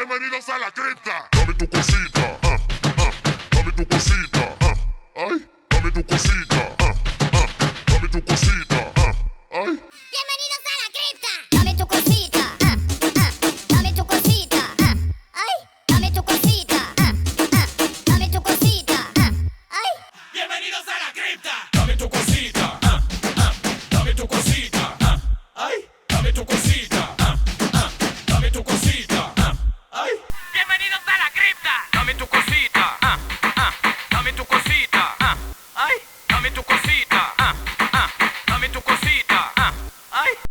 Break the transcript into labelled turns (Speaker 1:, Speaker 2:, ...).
Speaker 1: Bienvenidos a la cripta. Dame tu cosita, dame tu cosita, ay, dame tu cosita, dame tu cosita, ay.
Speaker 2: Bienvenidos a la cripta. Dame tu cosita, dame tu cosita, ay, dame tu cosita, dame tu cosita, ay.
Speaker 3: Bienvenidos a la cripta.